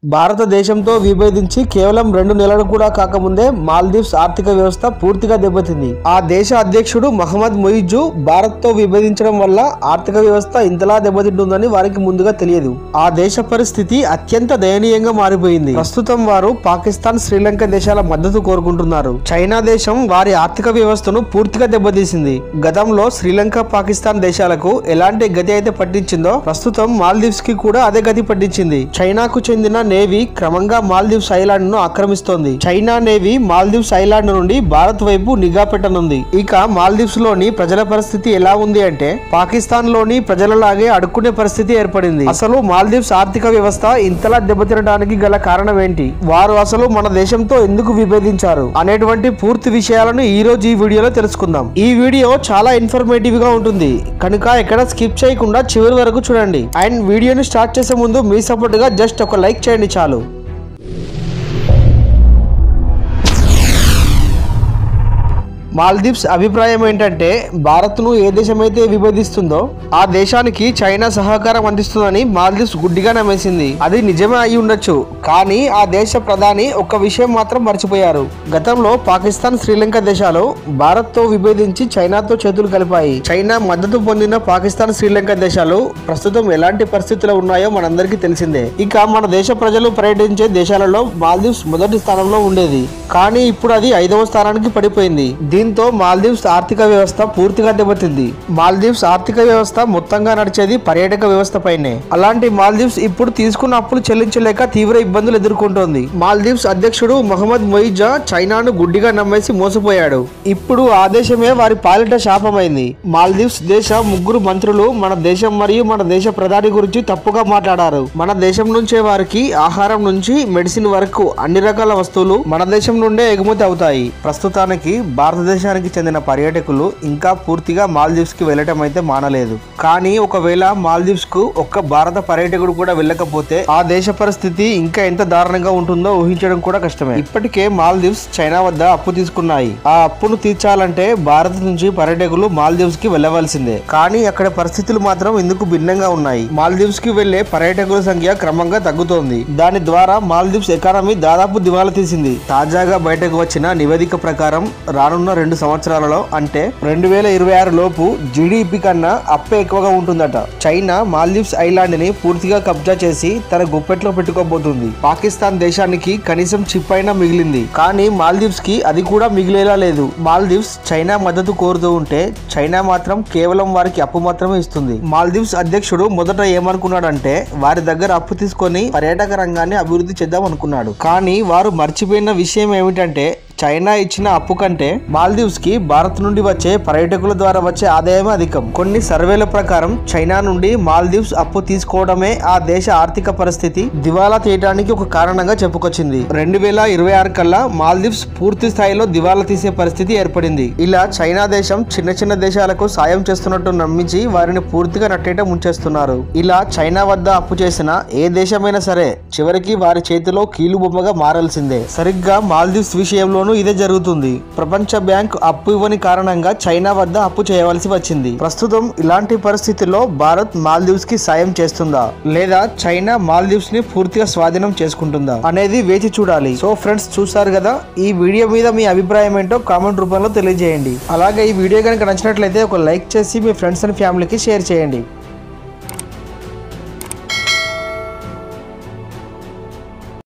భారతదేశంతో విభేదించి కేవలం 2 నెలలు కూడా కాకముందే మాల్దీవ్స్ ఆర్థిక వ్యవస్థ పూర్తిగా దెబ్బతింది. ఆ దేశ అధ్యక్షుడు మహమ్మద్ మొయిజు భారత్తో విభేదించడం వల్ల ఆర్థిక వ్యవస్థ ఇంతలా దెబ్బతింటుందని వారికి ముందుగా తెలియదు. ఆ దేశ పరిస్థితి అత్యంత దయనీయంగా మారిపోయింది. ప్రస్తుతం వారు పాకిస్తాన్, శ్రీలంక దేశాల మద్దతు కోరుకుంటున్నారు. చైనా దేశం వారి ఆర్థిక వ్యవస్థను పూర్తిగా దెబ్బతీసింది. గతంలో శ్రీలంక, పాకిస్తాన్ దేశాలకు ఎలాంటి గతి అయితే పట్టించిందో ప్రస్తుతం మాల్దీవ్స్ కి కూడా అదే గతి పట్టించింది. చైనాకు చెందిన నేవీ క్రమంగా మాల్దీవ్స్ ఐలాండ్ ను ఆక్రమిస్తోంది. చైనా నేవీ మాల్దీవ్స్ ఐలాండ్ నుండి భారత్ వైపు నిఘా పెట్టనుంది. ఇక మాల్దీవ్స్ లోని ప్రజల పరిస్థితి ఎలా ఉంది అంటే పాకిస్తాన్ లోని ప్రజలలాగే అడుక్కునే పరిస్థితి ఏర్పడింది. అసలు మాల్దీవ్స్ ఆర్థిక వ్యవస్థ ఇంతలా దెబ్బతినడానికి గల కారణం ఏంటి, వారు అసలు మన దేశంతో ఎందుకు విభేదించారు అనేటువంటి పూర్తి విషయాలను ఈ రోజు ఈ వీడియోలో తెలుసుకుందాం. ఈ వీడియో చాలా ఇన్ఫర్మేటివ్ గా ఉంటుంది కనుక ఎక్కడ స్కిప్ చేయకుండా చివరి వరకు చూడండి. అండ్ వీడియోని స్టార్ట్ చేసే ముందు మీ సపోర్ట్ గా జస్ట్ ఒక లైక్ చేయండి చాలు. మాల్దీవ్స్ అభిప్రాయం ఏంటంటే భారత్ను ఏ దేశమైతే విభేదిస్తుందో ఆ దేశానికి చైనా సహకారం అందిస్తుందని మాల్దీవ్స్ గుడ్డిగా నమ్మేసింది. అది నిజమే అయి ఉండొచ్చు, కానీ ఆ దేశ ప్రధాని ఒక్క విషయం మాత్రం మర్చిపోయారు. గతంలో పాకిస్తాన్, శ్రీలంక దేశాలు భారత్ తో విభేదించి చైనాతో చేతులు కలిపాయి. చైనా మద్దతు పొందిన పాకిస్తాన్, శ్రీలంక దేశాలు ప్రస్తుతం ఎలాంటి పరిస్థితులు ఉన్నాయో మనందరికీ తెలిసిందే. ఇక మన దేశ ప్రజలు పర్యటించే దేశాలలో మాల్దీవ్స్ మొదటి స్థానంలో ఉండేది, కానీ ఇప్పుడు అది 5వ స్థానానికి పడిపోయింది. దీంతో మాల్దీవ్స్ ఆర్థిక వ్యవస్థ పూర్తిగా దెబ్బతింది. మాల్దీవ్స్ ఆర్థిక వ్యవస్థ మొత్తంగా నడిచేది పర్యాటక వ్యవస్థ పైనే. అలాంటి మాల్దీవ్స్ ఇప్పుడు తీసుకున్న అప్పులు చెల్లించలేక తీవ్ర ఇబ్బందులు ఎదుర్కొంటోంది. మాల్దీవ్స్ అధ్యక్షుడు మహమ్మద్ మొయిజా చైనాను గుడ్డిగా నమ్మేసి మోసపోయాడు. ఇప్పుడు ఆ దేశమే వారి పాలిట శాపమైంది. మాల్దీవ్స్ దేశ 3 మంత్రులు మన దేశం మరియు మన దేశ ప్రధాని గురించి తప్పుగా మాట్లాడారు. మన దేశం నుంచే వారికి ఆహారం నుంచి మెడిసిన్ వరకు అన్ని రకాల వస్తువులు మన దేశం నుండే ఎగుమతి అవుతాయి. ప్రస్తుతానికి భారతదేశానికి చెందిన పర్యాటకులు ఇంకా పూర్తిగా మాల్దీవ్స్ కి వెళ్ళటం అయితే మానలేదు. కానీ ఒకవేళ మాల్దీవ్స్ కు ఒక్క భారత పర్యాటకుడు కూడా వెళ్ళకపోతే ఆ దేశ పరిస్థితి ఇంకా ఎంత దారుణంగా ఉంటుందో ఊహించడం కూడా కష్టమే. ఇప్పటికే మాల్దీవ్స్ చైనా వద్ద అప్పు తీసుకున్నాయి. ఆ అప్పును తీర్చాలంటే భారత్ నుంచి పర్యాటకులు మాల్దీవ్స్ కి వెళ్ళవలసిందే. కానీ అక్కడ పరిస్థితులు మాత్రం ఇందుకు భిన్నంగా ఉన్నాయి. మాల్దీవ్స్ కి వెళ్లే పర్యాటకుల సంఖ్య క్రమంగా తగ్గుతోంది. దాని ద్వారా మాల్దీవ్స్ ఎకానమీ దాదాపు దివాలా తీసింది. తాజాగా బయటకు వచ్చిన నివేదిక ప్రకారం రానున్న 2 సంవత్సరాలలో అంటే 2026 లోపు జీడీపీ కన్నా అప్పే ఎక్కువగా ఉంటుందట. చైనా మాల్దీవ్స్ ఐలాండ్ ని పూర్తిగా కబ్జా చేసి తన గుప్పెట్లో పెట్టుకోబోతుంది. పాకిస్తాన్ దేశానికి కనీసం చిప్ అయినా మిగిలింది, కానీ మాల్దీవ్స్ కి అది కూడా మిగిలేలా లేదు. మాల్దీవ్స్ చైనా మద్దతు కోరుతూ ఉంటే చైనా మాత్రం కేవలం వారికి అప్పు మాత్రమే ఇస్తుంది. మాల్దీవ్స్ అధ్యక్షుడు మొదట ఏమనుకున్నాడంటే వారి దగ్గర అప్పు తీసుకొని పర్యాటక రంగాన్ని అభివృద్ధి చేద్దాం అనుకున్నాడు. కానీ వారు మర్చిపోయిన విషయం ఏమిటంటే చైనా ఇచ్చిన అప్పు కంటే మాల్దీవ్స్ కి భారత్ నుండి వచ్చే పర్యాటకుల ద్వారా వచ్చే ఆదాయమే అధికం. కొన్ని సర్వేల ప్రకారం చైనా నుండి మాల్దీవ్స్ అప్పు తీసుకోవడమే ఆ దేశ ఆర్థిక పరిస్థితి దివాలా తీయడానికి ఒక కారణంగా చెప్పుకొచ్చింది. 2026 కల్లా మాల్దీవ్స్ పూర్తి స్థాయిలో దివాలా తీసే పరిస్థితి ఏర్పడింది. ఇలా చైనా దేశం చిన్న చిన్న దేశాలకు సాయం చేస్తున్నట్టు నమ్మించి వారిని పూర్తిగా నట్టేట ముంచేస్తున్నారు. ఇలా చైనా వద్ద అప్పు చేసిన ఏ దేశమైనా సరే చివరికి వారి చేతిలో కీలు బొమ్మగా మారాల్సిందే. సరిగ్గా మాల్దీవ్స్ విషయంలో ఇదే జరుగుతుంది. ప్రపంచ బ్యాంక్ అప్పు ఇవ్వని కారణంగా చైనా వద్ద అప్పు చేయవలసి వచ్చింది. ప్రస్తుతం ఇలాంటి పరిస్థితుల్లో భారత్ మాల్దీవ్స్ కి సాయం చేస్తుందా లేదా చైనా మాల్దీవ్స్ ని పూర్తిగా స్వాధీనం చేసుకుంటుందా అనేది వేచి చూడాలి. సో ఫ్రెండ్స్, చూసారు కదా, ఈ వీడియో మీద మీ అభిప్రాయం ఏంటో కామెంట్ రూపంలో తెలియజేయండి. అలాగే ఈ వీడియో కనుక నచ్చినట్లయితే ఒక లైక్ చేసి మీ ఫ్రెండ్స్ అండ్ ఫ్యామిలీకి షేర్ చేయండి.